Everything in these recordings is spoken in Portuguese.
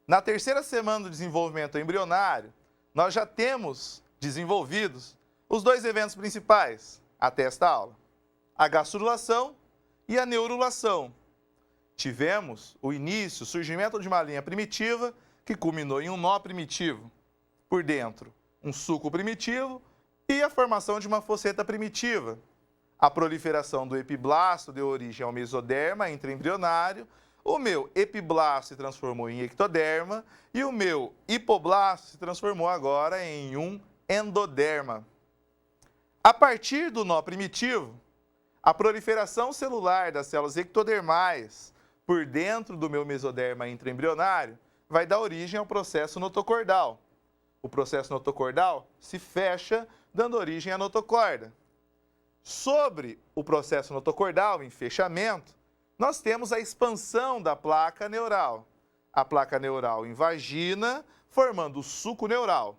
Na terceira semana do desenvolvimento embrionário, nós já temos desenvolvidos os dois eventos principais até esta aula: a gastrulação e a neurulação. Tivemos o início, o surgimento de uma linha primitiva que culminou em um nó primitivo. Por dentro, um suco primitivo e a formação de uma fosseta primitiva. A proliferação do epiblasto deu origem ao mesoderma intraembrionário. O meu epiblasto se transformou em ectoderma e o meu hipoblasto se transformou agora em um endoderma. A partir do nó primitivo, a proliferação celular das células ectodermais por dentro do meu mesoderma intraembrionário vai dar origem ao processo notocordal. O processo notocordal se fecha, dando origem à notocorda. Sobre o processo notocordal, em fechamento, nós temos a expansão da placa neural. A placa neural invagina, formando o suco neural.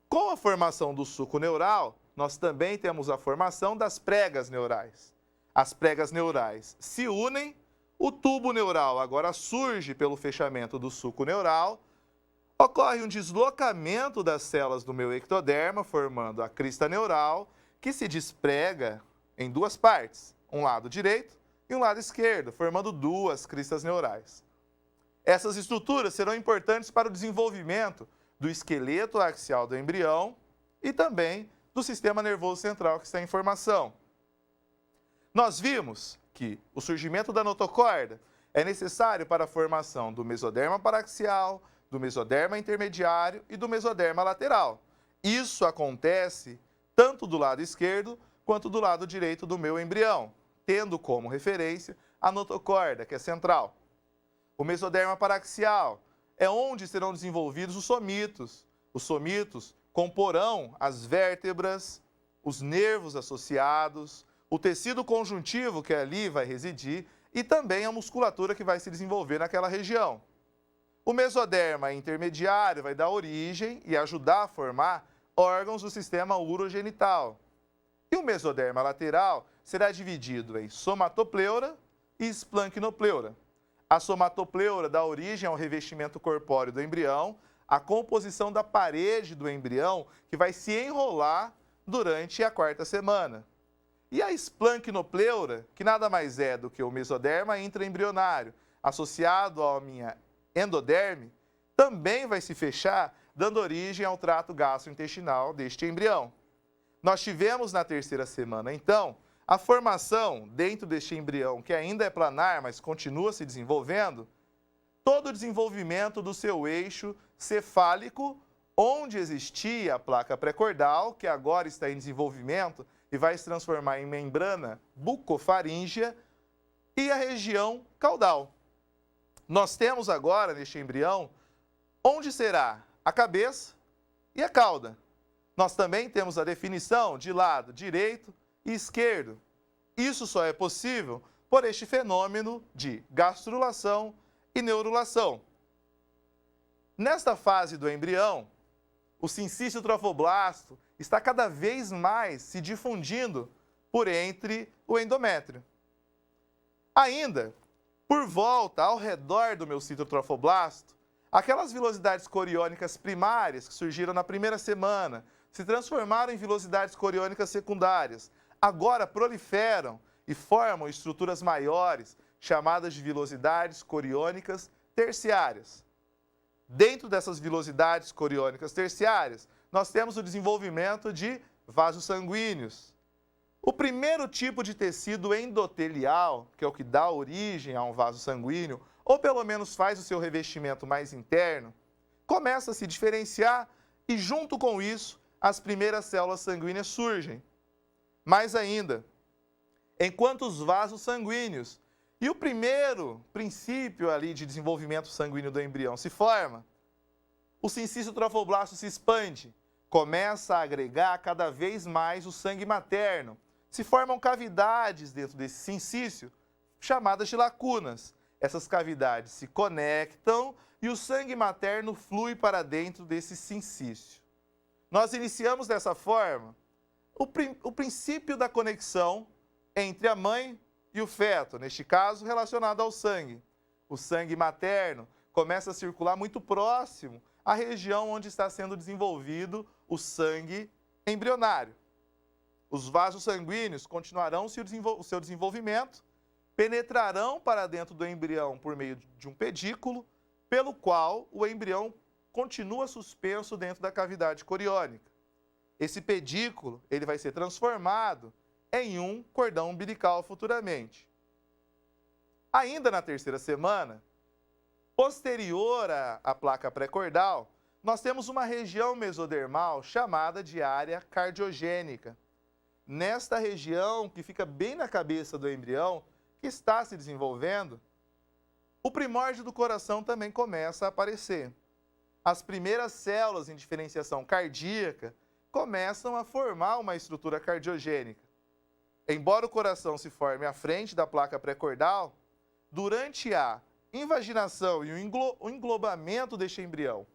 Com a formação do suco neural, nós também temos a formação das pregas neurais. As pregas neurais se unem, o tubo neural agora surge pelo fechamento do suco neural, ocorre um deslocamento das células do meu ectoderma, formando a crista neural, que se desprega em duas partes, um lado direito e um lado esquerdo, formando duas cristas neurais. Essas estruturas serão importantes para o desenvolvimento do esqueleto axial do embrião e também do sistema nervoso central que está em formação. Nós vimos que o surgimento da notocorda é necessário para a formação do mesoderma paraxial, do mesoderma intermediário e do mesoderma lateral. Isso acontece tanto do lado esquerdo quanto do lado direito do meu embrião, tendo como referência a notocorda, que é central. O mesoderma paraxial é onde serão desenvolvidos os somitos. Os somitos comporão as vértebras, os nervos associados, o tecido conjuntivo que ali vai residir e também a musculatura que vai se desenvolver naquela região. O mesoderma intermediário vai dar origem e ajudar a formar órgãos do sistema urogenital. E o mesoderma lateral será dividido em somatopleura e esplancnopleura. A somatopleura dá origem ao revestimento corpóreo do embrião, a composição da parede do embrião que vai se enrolar durante a quarta semana. E a esplancnopleura, que nada mais é do que o mesoderma intraembrionário, associado à minha endoderme, também vai se fechar, dando origem ao trato gastrointestinal deste embrião. Nós tivemos na terceira semana, então, a formação dentro deste embrião, que ainda é planar, mas continua se desenvolvendo, todo o desenvolvimento do seu eixo cefálico, onde existia a placa pré-cordal, que agora está em desenvolvimento e vai se transformar em membrana bucofaríngea, e a região caudal. Nós temos agora, neste embrião, onde será a cabeça e a cauda. Nós também temos a definição de lado direito e esquerdo. Isso só é possível por este fenômeno de gastrulação e neurulação. Nesta fase do embrião, o sincício trofoblasto está cada vez mais se difundindo por entre o endométrio. Ainda, por volta, ao redor do meu citotrofoblasto, aquelas vilosidades coriônicas primárias que surgiram na primeira semana se transformaram em vilosidades coriônicas secundárias. Agora proliferam e formam estruturas maiores, chamadas de vilosidades coriônicas terciárias. Dentro dessas vilosidades coriônicas terciárias, nós temos o desenvolvimento de vasos sanguíneos. O primeiro tipo de tecido endotelial, que é o que dá origem a um vaso sanguíneo, ou pelo menos faz o seu revestimento mais interno, começa a se diferenciar e, junto com isso, as primeiras células sanguíneas surgem. Mais ainda, enquanto os vasos sanguíneos e o primeiro princípio ali de desenvolvimento sanguíneo do embrião se forma, o sincício trofoblasto se expande, começa a agregar cada vez mais o sangue materno. Se formam cavidades dentro desse sincício, chamadas de lacunas. Essas cavidades se conectam e o sangue materno flui para dentro desse sincício. Nós iniciamos dessa forma o princípio da conexão entre a mãe e o feto, neste caso relacionado ao sangue. O sangue materno começa a circular muito próximo à região onde está sendo desenvolvido o sangue embrionário. Os vasos sanguíneos continuarão o seu desenvolvimento, penetrarão para dentro do embrião por meio de um pedículo, pelo qual o embrião continua suspenso dentro da cavidade coriônica. Esse pedículo ele vai ser transformado em um cordão umbilical futuramente. Ainda na terceira semana, posterior à placa pré-cordal, nós temos uma região mesodermal chamada de área cardiogênica. Nesta região, que fica bem na cabeça do embrião, que está se desenvolvendo, o primórdio do coração também começa a aparecer. As primeiras células em diferenciação cardíaca começam a formar uma estrutura cardiogênica. Embora o coração se forme à frente da placa pré-cordal, durante a invaginação e o englobamento deste embrião,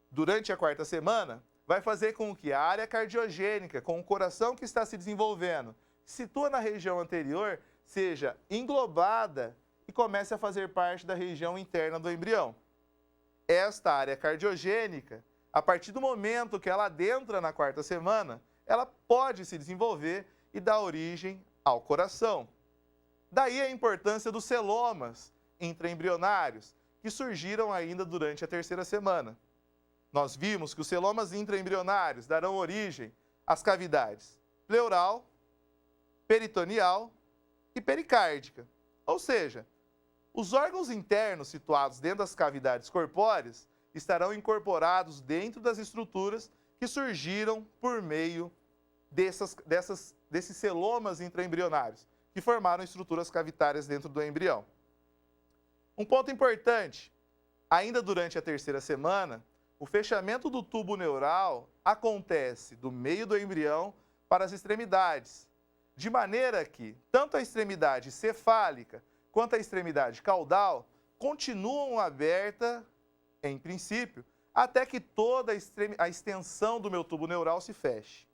durante a quarta semana, vai fazer com que a área cardiogênica, com o coração que está se desenvolvendo, que se situa na região anterior, seja englobada e comece a fazer parte da região interna do embrião. Esta área cardiogênica, a partir do momento que ela adentra na quarta semana, ela pode se desenvolver e dar origem ao coração. Daí a importância dos celomas intraembrionários, que surgiram ainda durante a terceira semana. Nós vimos que os celomas intraembrionários darão origem às cavidades pleural, peritoneal e pericárdica. Ou seja, os órgãos internos situados dentro das cavidades corpóreas estarão incorporados dentro das estruturas que surgiram por meio desses celomas intraembrionários, que formaram estruturas cavitárias dentro do embrião. Um ponto importante, ainda durante a terceira semana, o fechamento do tubo neural acontece do meio do embrião para as extremidades, de maneira que tanto a extremidade cefálica quanto a extremidade caudal continuam abertas, em princípio, até que toda a extensão do meu tubo neural se feche.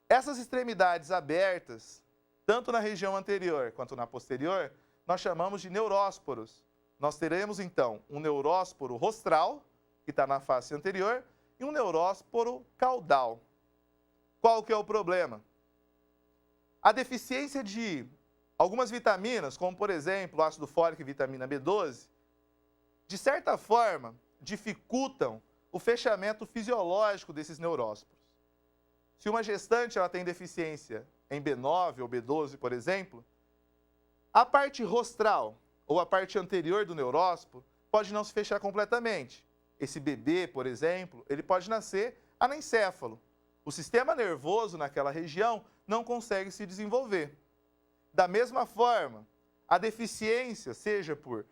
Essas extremidades abertas, tanto na região anterior quanto na posterior, nós chamamos de neurósporos. Nós teremos, então, um neurósporo rostral, que está na face anterior, e um neurósporo caudal. Qual que é o problema? A deficiência de algumas vitaminas, como por exemplo ácido fólico e vitamina B12, de certa forma, dificultam o fechamento fisiológico desses neurósporos. Se uma gestante ela tem deficiência em B9 ou B12, por exemplo, a parte rostral ou a parte anterior do neurósporo pode não se fechar completamente. Esse bebê, por exemplo, ele pode nascer anencéfalo. O sistema nervoso naquela região não consegue se desenvolver. Da mesma forma, a deficiência, seja por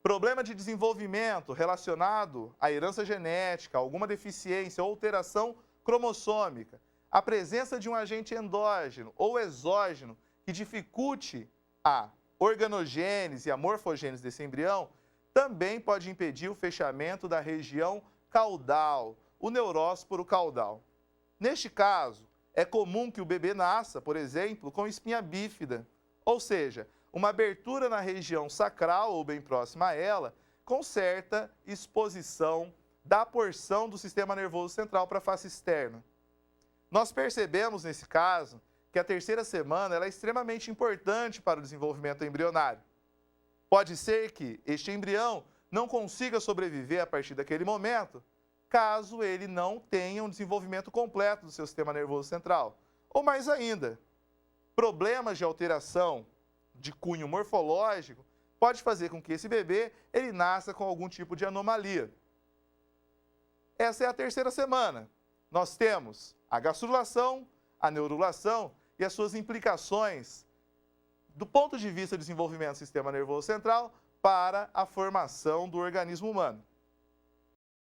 problema de desenvolvimento relacionado à herança genética, alguma deficiência ou alteração cromossômica, a presença de um agente endógeno ou exógeno que dificulte a organogênese e a morfogênese desse embrião, também pode impedir o fechamento da região caudal, o neurósporo caudal. Neste caso, é comum que o bebê nasça, por exemplo, com espinha bífida, ou seja, uma abertura na região sacral ou bem próxima a ela, com certa exposição da porção do sistema nervoso central para a face externa. Nós percebemos nesse caso que a terceira semana ela é extremamente importante para o desenvolvimento embrionário. Pode ser que este embrião não consiga sobreviver a partir daquele momento, caso ele não tenha um desenvolvimento completo do seu sistema nervoso central. Ou mais ainda, problemas de alteração de cunho morfológico pode fazer com que esse bebê ele nasça com algum tipo de anomalia. Essa é a terceira semana. Nós temos a gastrulação, a neurulação e as suas implicações do ponto de vista do desenvolvimento do sistema nervoso central para a formação do organismo humano.